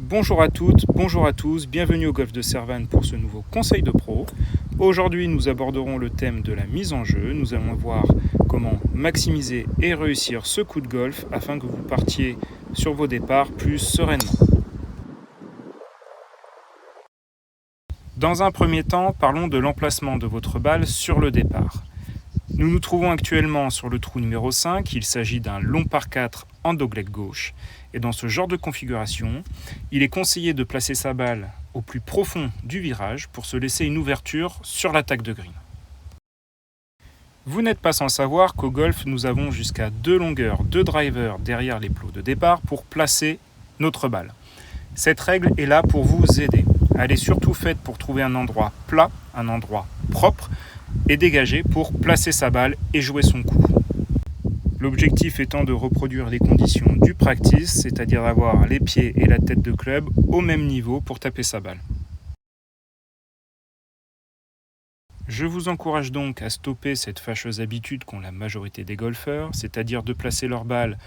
Bonjour à toutes, bonjour à tous, bienvenue au Golf de Servan pour ce nouveau conseil de pro. Aujourd'hui nous aborderons le thème de la mise en jeu. Nous allons voir comment maximiser et réussir ce coup de golf afin que vous partiez sur vos départs plus sereinement. Dans un premier temps, parlons de l'emplacement de votre balle sur le départ. Nous nous trouvons actuellement sur le trou numéro 5, il s'agit d'un long par 4 en dogleg gauche. Et dans ce genre de configuration, il est conseillé de placer sa balle au plus profond du virage pour se laisser une ouverture sur l'attaque de green. Vous n'êtes pas sans savoir qu'au golf, nous avons jusqu'à 2 longueurs de driver derrière les plots de départ pour placer notre balle. Cette règle est là pour vous aider. Elle est surtout faite pour trouver un endroit plat, un endroit propre et dégagé pour placer sa balle et jouer son coup. L'objectif étant de reproduire les conditions du practice, c'est-à-dire d'avoir les pieds et la tête de club au même niveau pour taper sa balle. Je vous encourage donc à stopper cette fâcheuse habitude qu'ont la majorité des golfeurs, c'est-à-dire de placer leur balle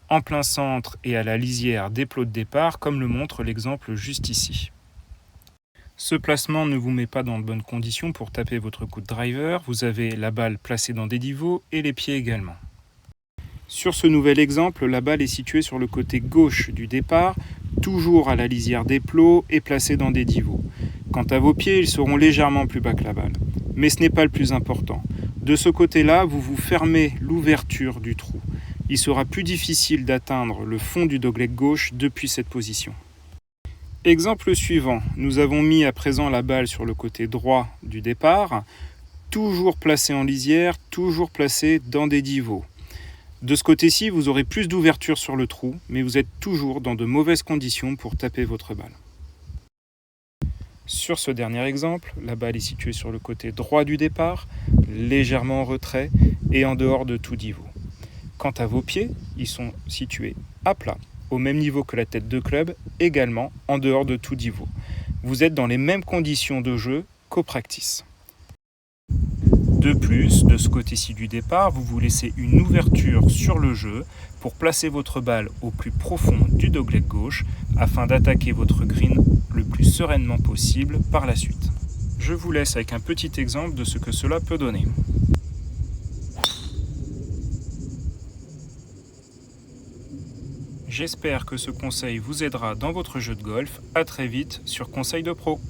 en plein centre et à la lisière des plots de départ, comme le montre l'exemple juste ici. Ce placement ne vous met pas dans de bonnes conditions pour taper votre coup de driver. Vous avez la balle placée dans des divots et les pieds également. Sur ce nouvel exemple, la balle est située sur le côté gauche du départ, toujours à la lisière des plots et placée dans des divots. Quant à vos pieds, ils seront légèrement plus bas que la balle. Mais ce n'est pas le plus important. De ce côté-là, vous vous fermez l'ouverture du trou. Il sera plus difficile d'atteindre le fond du dogleg gauche depuis cette position. Exemple suivant, nous avons mis à présent la balle sur le côté droit du départ, toujours placée en lisière, toujours placée dans des divots. De ce côté-ci, vous aurez plus d'ouverture sur le trou, mais vous êtes toujours dans de mauvaises conditions pour taper votre balle. Sur ce dernier exemple, la balle est située sur le côté droit du départ, légèrement en retrait et en dehors de tout divot. Quant à vos pieds, ils sont situés à plat, au même niveau que la tête de club, également en dehors de tout divot. Vous êtes dans les mêmes conditions de jeu qu'au practice. De plus, de ce côté-ci du départ, vous vous laissez une ouverture sur le jeu pour placer votre balle au plus profond du dogleg gauche afin d'attaquer votre green le plus sereinement possible par la suite. Je vous laisse avec un petit exemple de ce que cela peut donner. J'espère que ce conseil vous aidera dans votre jeu de golf. À très vite sur Conseil de Pro.